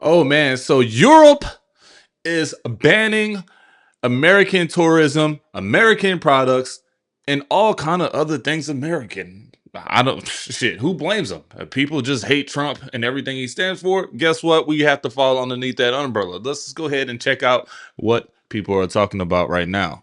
Oh man, so Europe is banning American tourism, American products, and all kind of other things American. I don't shit. Who blames them? People just hate Trump and everything he stands for. Guess what? We have to fall underneath that umbrella. Let's just go ahead and check out what people are talking about right now.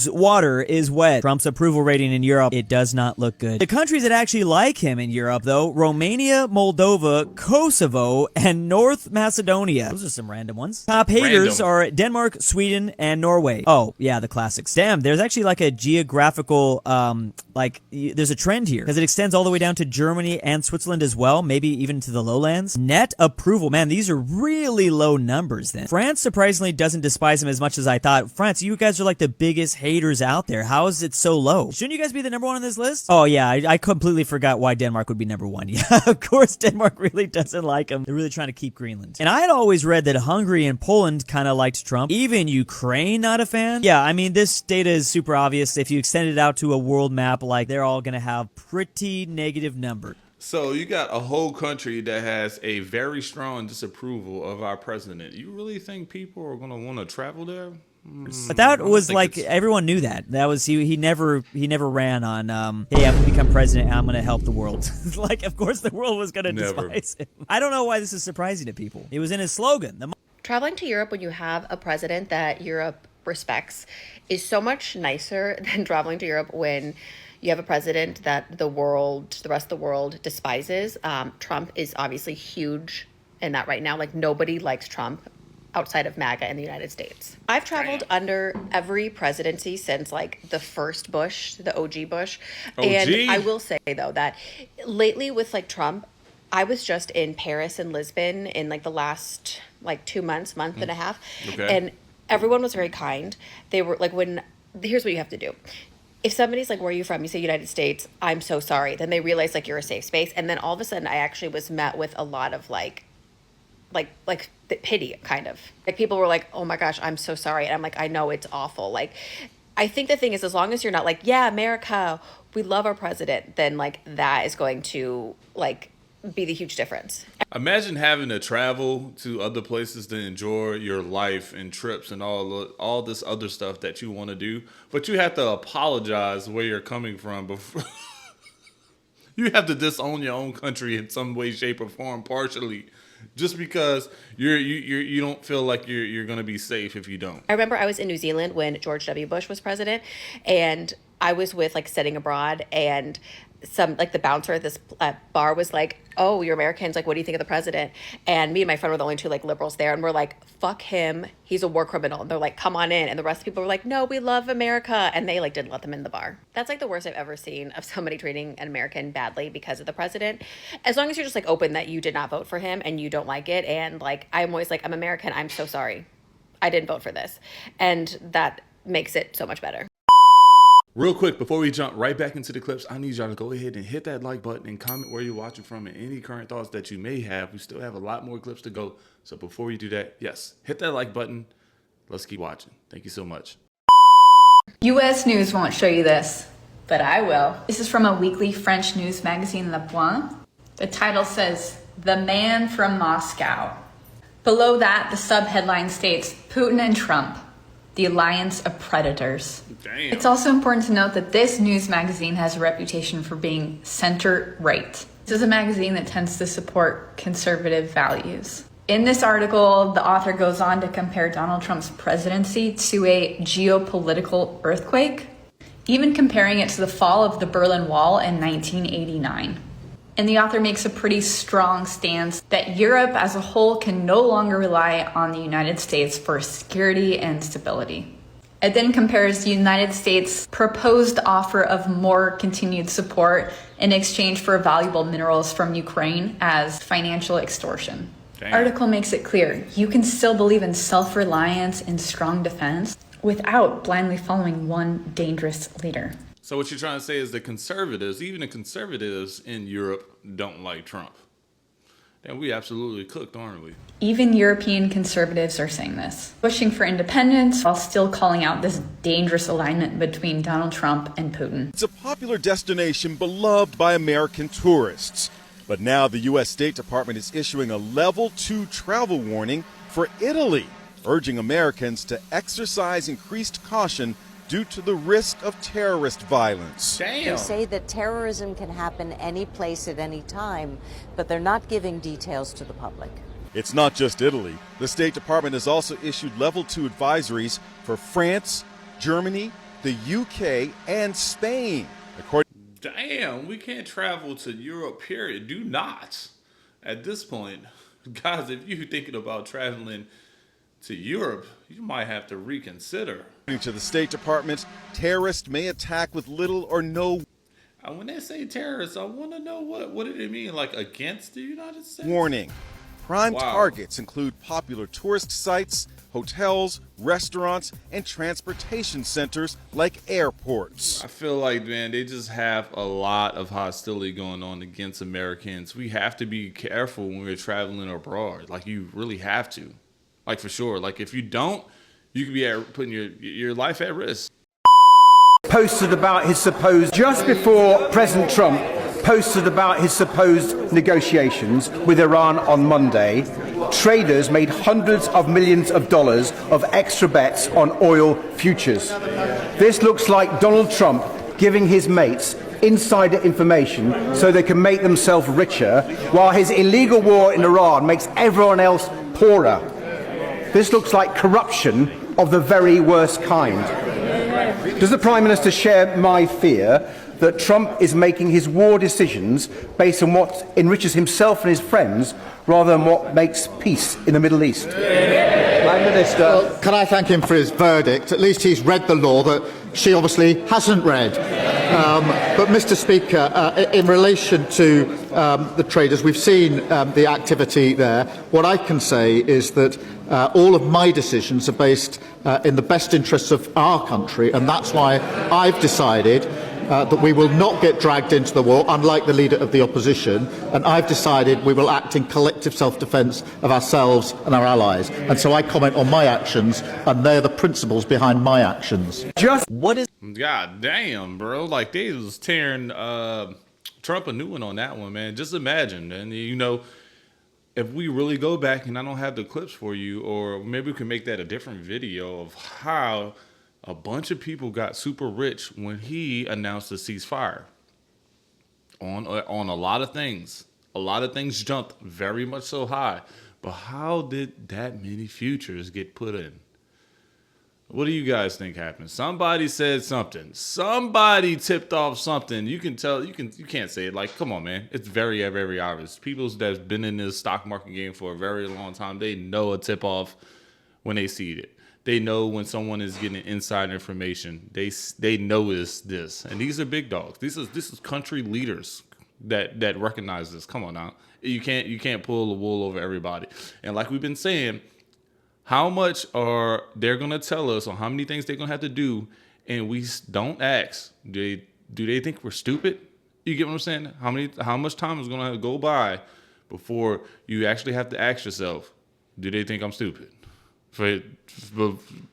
Water is wet. Trump's approval rating in Europe, it does not look good. The countries that actually like him in Europe, though, Romania, Moldova, Kosovo, and North Macedonia. Those are some random ones. Top haters are Denmark, Sweden, and Norway. Oh, yeah, the classics. Damn, there's actually like a geographical, there's a trend here, because it extends all the way down to Germany and Switzerland as well, maybe even to the lowlands. Net approval. Man, these are really low numbers then. France surprisingly doesn't despise him as much as I thought. France, you guys are like the biggest haters out there. How is it so low? Shouldn't you guys be the number one on this list? Oh yeah, I completely forgot why Denmark would be number one. Yeah, of course Denmark really doesn't like him. They're really trying to keep Greenland. And I had always read that Hungary and Poland kind of liked Trump. Even Ukraine not a fan? Yeah, I mean, this data is super obvious. If you extend it out to a world map, like, they're all gonna have pretty negative numbers. So you got a whole country that has a very strong disapproval of our president. You really think people are gonna want to travel there? But that was like, everyone knew that. That was he never ran on hey, I'm gonna become president and I'm gonna help the world. Like, of course the world was gonna despise him. I don't know why this is surprising to people. It was in his slogan. Traveling to Europe when you have a president that Europe respects is so much nicer than traveling to Europe when you have a president that the rest of the world despises. Trump is obviously huge in that right now. Like, nobody likes Trump outside of MAGA in the United States. I've traveled under every presidency since like the first Bush, the OG Bush. And I will say though that lately with like Trump, I was just in Paris and Lisbon in like the last like 2 months, month and a half. Okay. And everyone was very kind. They were like, here's what you have to do. If somebody's like, where are you from? You say United States, I'm so sorry. Then they realize like you're a safe space. And then all of a sudden I actually was met with a lot of like pity, kind of. Like, people were like, oh my gosh, I'm so sorry. And I'm like, I know it's awful. Like, I think the thing is, as long as you're not like, yeah, America, we love our president, then like that is going to like be the huge difference. Imagine having to travel to other places to enjoy your life and trips and all this other stuff that you want to do, but you have to apologize where you're coming from before. You have to disown your own country in some way, shape, or form, partially, just because you don't feel like you're going to be safe if you don't. I remember I was in New Zealand when George W. Bush was president, and I was with like Setting Abroad, and some like the bouncer at this bar was like, oh, you're Americans, like, what do you think of the president? And me and my friend were the only two like liberals there, and we're like, fuck him, he's a war criminal. And they're like, come on in. And the rest of the people were like, no, we love America. And they like didn't let them in the bar. That's like the worst I've ever seen of somebody treating an American badly because of the president. As long as you're just like open that you did not vote for him and you don't like it, and like, I'm always like, I'm American, I'm so sorry, I didn't vote for this, and that makes it so much better. Real quick, before we jump right back into the clips, I need y'all to go ahead and hit that like button and comment where you're watching from and any current thoughts that you may have. We still have a lot more clips to go. So before you do that, yes, hit that like button. Let's keep watching. Thank you so much. US News won't show you this, but I will. This is from a weekly French news magazine, Le Point. The title says, "The Man from Moscow." Below that, the subheadline states, "Putin and Trump, the alliance of predators." Damn. It's also important to note that this news magazine has a reputation for being center-right. This is a magazine that tends to support conservative values. In this article, the author goes on to compare Donald Trump's presidency to a geopolitical earthquake, even comparing it to the fall of the Berlin Wall in 1989. And the author makes a pretty strong stance that Europe as a whole can no longer rely on the United States for security and stability. It then compares the United States' proposed offer of more continued support in exchange for valuable minerals from Ukraine as financial extortion. Damn. The article makes it clear you can still believe in self-reliance and strong defense without blindly following one dangerous leader. So what you're trying to say is the conservatives, even the conservatives in Europe, don't like Trump. And we absolutely cooked, aren't we? Even European conservatives are saying this, pushing for independence while still calling out this dangerous alignment between Donald Trump and Putin. It's a popular destination beloved by American tourists. But now the U.S. State Department is issuing a level 2 travel warning for Italy, urging Americans to exercise increased caution due to the risk of terrorist violence. Damn. They say that terrorism can happen any place at any time, but they're not giving details to the public. It's not just Italy. The State Department has also issued level 2 advisories for France, Germany, the UK, and Spain. Damn, we can't travel to Europe, period. Do not. At this point, guys, if you're thinking about traveling to Europe, you might have to reconsider. According to the State Department, terrorists may attack with little or no When they say terrorists, I want to know what did it mean? Like against the United States? warning. Prime Wow. targets include popular tourist sites, hotels, restaurants, and transportation centers like airports. I feel like, man, they just have a lot of hostility going on against Americans. We have to be careful when we're traveling abroad. Like, you really have to. Like, for sure. Like, if you don't, you could be putting your life at risk. Posted about his supposed, just before President Trump posted about his supposed negotiations with Iran on Monday, traders made hundreds of millions of dollars of extra bets on oil futures. This looks like Donald Trump giving his mates insider information so they can make themselves richer, while his illegal war in Iran makes everyone else poorer. This looks like corruption of the very worst kind. Does the Prime Minister share my fear that Trump is making his war decisions based on what enriches himself and his friends rather than what makes peace in the Middle East? Prime Minister. Well, can I thank him for his verdict? At least he's read the law that she obviously hasn't read. But, Mr. Speaker, in relation to the traders, we've seen the activity there. What I can say is that all of my decisions are based in the best interests of our country, and that's why I've decided that we will not get dragged into the war, unlike the Leader of the Opposition, and I've decided we will act in collective self-defence of ourselves and our allies. And so I comment on my actions, and they're the principles behind my actions. God damn, bro. Like, they was tearing Trump a new one on that one, man. Just imagine. And, you know, if we really go back, and I don't have the clips for you, or maybe we can make that a different video of how a bunch of people got super rich when he announced a ceasefire on a lot of things. A lot of things jumped very much so high. But how did that many futures get put in? What do you guys think happened? Somebody said something. Somebody tipped off something. You can tell. You can't say it. Like, come on, man. It's very, very obvious. People that's been in this stock market game for a very long time, they know a tip off when they see it. They know when someone is getting inside information. They know it's this. And these are big dogs. This is country leaders that recognize this. Come on now. You can't pull the wool over everybody. And like we've been saying, how much are they going to tell us on how many things they're going to have to do, and we don't ask? Do they think we're stupid? You get what I'm saying? How much time is going to go by before you actually have to ask yourself, do they think I'm stupid? Do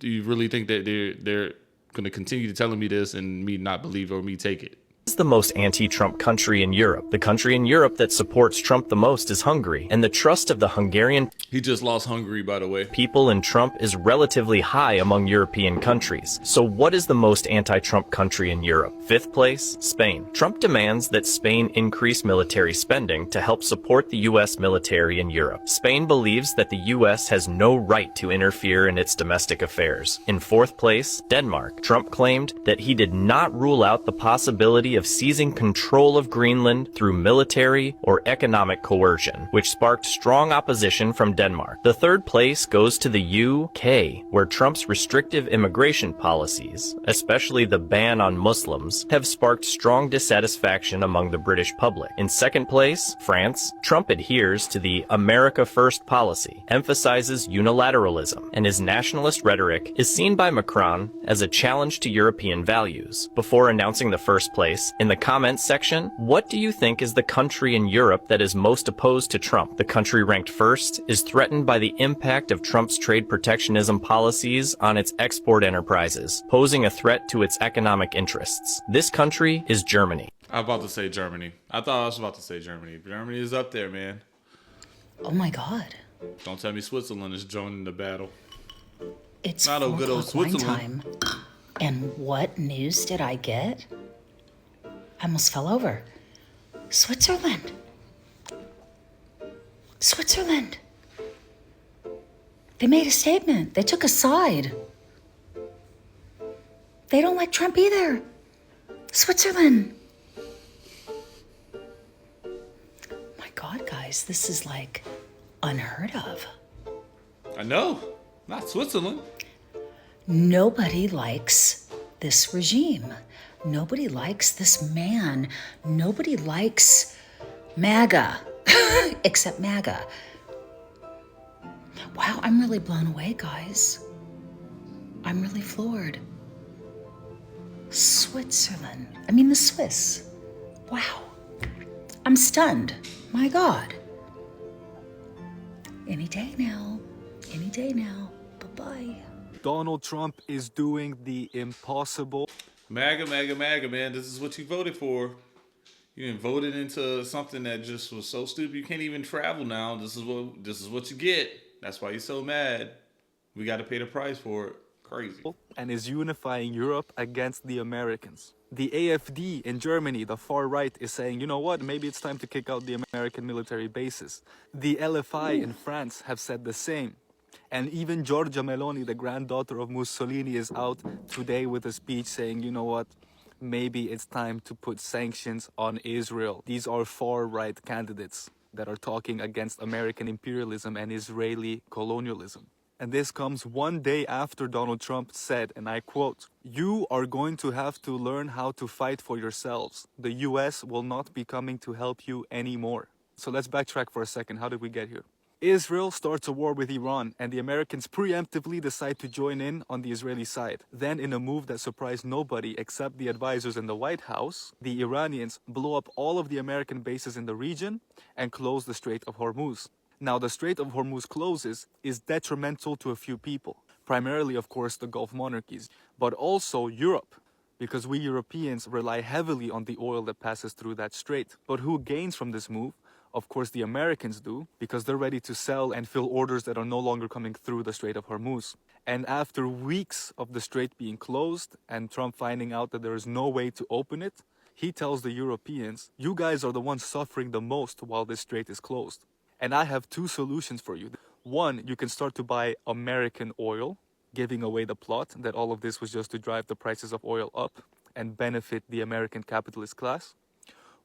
you really think that they're going to continue telling me this and me not believe or me take it? Is the most anti-Trump country in Europe. The country in Europe that supports Trump the most is Hungary, and the trust of the Hungarian He just lost Hungary, by the way. people in Trump is relatively high among European countries. So what is the most anti-Trump country in Europe? Fifth place, Spain. Trump demands that Spain increase military spending to help support the U.S. military in Europe. Spain believes that the U.S. has no right to interfere in its domestic affairs. In fourth place, Denmark. Trump claimed that he did not rule out the possibility of seizing control of Greenland through military or economic coercion, which sparked strong opposition from Denmark. The third place goes to the UK, where Trump's restrictive immigration policies, especially the ban on Muslims, have sparked strong dissatisfaction among the British public. In second place, France. Trump adheres to the America First policy, emphasizes unilateralism, and his nationalist rhetoric is seen by Macron as a challenge to European values. Before announcing the first place, in the comments section, what do you think is the country in Europe that is most opposed to Trump? The country ranked first is threatened by the impact of Trump's trade protectionism policies on its export enterprises, posing a threat to its economic interests. This country is Germany. I was about to say Germany. I thought I was about to say Germany. Germany is up there, man. Oh my God. Don't tell me Switzerland is joining the battle. It's Not 4 a good old o'clock wine Switzerland. time. And what news did I get? I almost fell over. Switzerland. Switzerland. They made a statement. They took a side. They don't like Trump either. Switzerland. My God, guys, this is like unheard of. I know. Not Switzerland. Nobody likes this regime. Nobody likes this man. Nobody likes MAGA, except MAGA. Wow, I'm really blown away, guys. I'm really floored. Switzerland. I mean, the Swiss. Wow. I'm stunned. My God. Any day now. Any day now. Bye-bye. Donald Trump is doing the impossible. MAGA, MAGA, MAGA, man. This is what you voted for. You didn't voted into something that just was so stupid you can't even travel now. This is what you get. That's why you're so mad. We got to pay the price for it. Crazy. And is unifying Europe against the Americans. The AfD in Germany, the far right, is saying, you know what, maybe it's time to kick out the American military bases. The LFI in France have said the same. And even Giorgia Meloni, the granddaughter of Mussolini, is out today with a speech saying, you know what, maybe it's time to put sanctions on Israel. These are far-right candidates that are talking against American imperialism and Israeli colonialism. And this comes one day after Donald Trump said, and I quote, "You are going to have to learn how to fight for yourselves. The US will not be coming to help you anymore." So let's backtrack for a second. How did we get here? Israel starts a war with Iran, and the Americans preemptively decide to join in on the Israeli side. Then, in a move that surprised nobody except the advisors in the White House, the Iranians blow up all of the American bases in the region and close the Strait of Hormuz. Now, the Strait of Hormuz closes is detrimental to a few people, primarily, of course, the Gulf monarchies, but also Europe, because we Europeans rely heavily on the oil that passes through that strait. But who gains from this move? Of course, the Americans do, because they're ready to sell and fill orders that are no longer coming through the Strait of Hormuz. And after weeks of the strait being closed and Trump finding out that there is no way to open it, he tells the Europeans, you guys are the ones suffering the most while this strait is closed. And I have two solutions for you. One, you can start to buy American oil, giving away the plot that all of this was just to drive the prices of oil up and benefit the American capitalist class.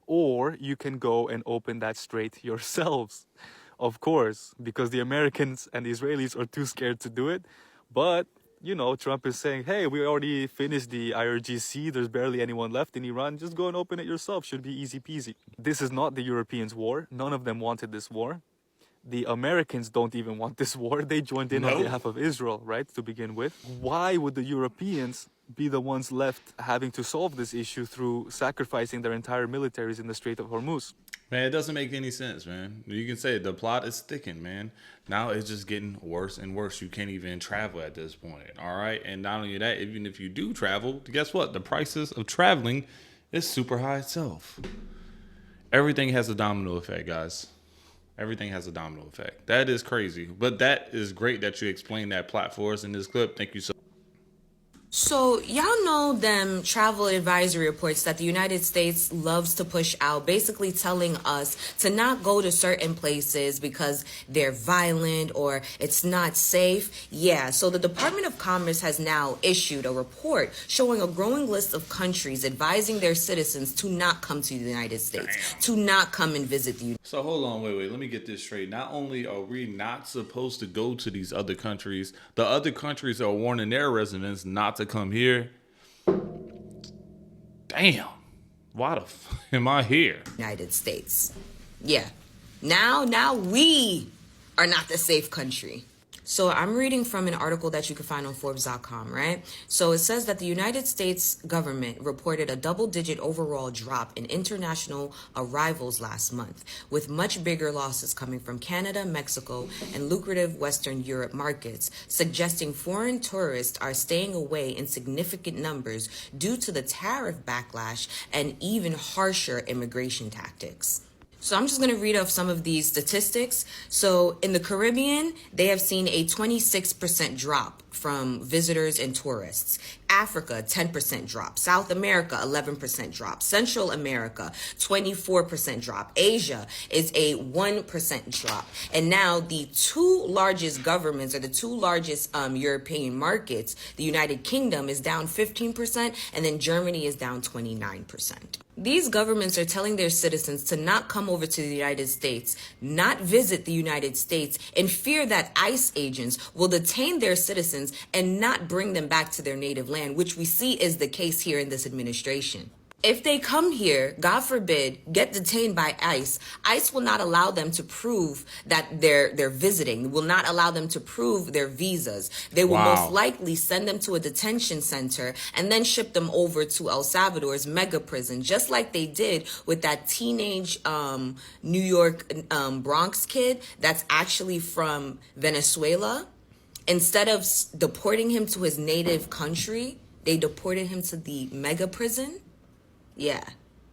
Or you can go and open that strait yourselves, of course, because the Americans and the Israelis are too scared to do it. But, you know, Trump is saying, hey, we already finished the IRGC. There's barely anyone left in Iran. Just go and open it yourself. Should be easy peasy. This is not the Europeans' war. None of them wanted this war. The Americans don't even want this war. They joined in on behalf of Israel, right, to begin with. Why would the Europeans be the ones left having to solve this issue through sacrificing their entire militaries in the Strait of Hormuz? Man, it doesn't make any sense, man. You can say the plot is thickened, man. Now it's just getting worse and worse. You can't even travel at this point, all right? And not only that, even if you do travel, guess what? The prices of traveling is super high itself. Everything has a domino effect, guys. Everything has a domino effect. That is crazy. But that is great that you explained that plot for us in this clip. Thank you so much. So y'all know them travel advisory reports that the United States loves to push out, basically telling us to not go to certain places because they're violent or it's not safe. Yeah, so the Department of Commerce has now issued a report showing a growing list of countries advising their citizens to not come to the United States, to not come and visit the United States. So hold on, wait. Let me get this straight. Not only are we not supposed to go to these other countries, the other countries are warning their residents not to come here. Damn. Why the am I here? United States. Yeah. Now we are not the safe country. So I'm reading from an article that you can find on Forbes.com, right? So it says that the United States government reported a double-digit overall drop in international arrivals last month, with much bigger losses coming from Canada, Mexico, and lucrative Western Europe markets, suggesting foreign tourists are staying away in significant numbers due to the tariff backlash and even harsher immigration tactics. So I'm just going to read off some of these statistics. So in the Caribbean, they have seen a 26% drop from visitors and tourists. Africa, 10% drop. South America, 11% drop. Central America, 24% drop. Asia is a 1% drop. And now the two largest governments, or the two largest European markets, the United Kingdom is down 15%, and then Germany is down 29%. These governments are telling their citizens to not come over to the United States, not visit the United States, in fear that ICE agents will detain their citizens and not bring them back to their native land, which we see is the case here in this administration. If they come here, God forbid, get detained by ICE, ICE will not allow them to prove that they're visiting, will not allow them to prove their visas. They will most likely send them to a detention center and then ship them over to El Salvador's mega prison, just like they did with that teenage New York Bronx kid that's actually from Venezuela. Instead of deporting him to his native country, they deported him to the mega prison. Yeah,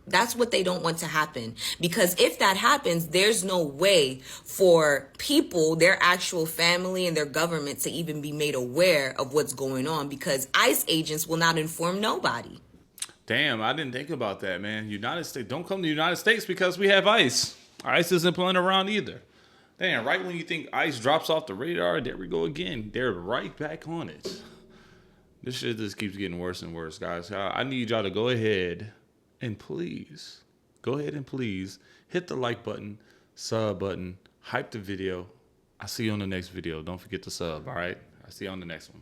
that's what they don't want to happen. Because if that happens, there's no way for people, their actual family and their government to even be made aware of what's going on, because ICE agents will not inform nobody. Damn, I didn't think about that, man. United States, don't come to the United States because we have ICE. ICE isn't playing around either. Damn, right when you think ICE drops off the radar, there we go again. They're right back on it. This shit just keeps getting worse and worse, guys. I need y'all to go ahead and please hit the like button, sub button, hype the video. I'll see you on the next video. Don't forget to sub, all right? I'll see you on the next one.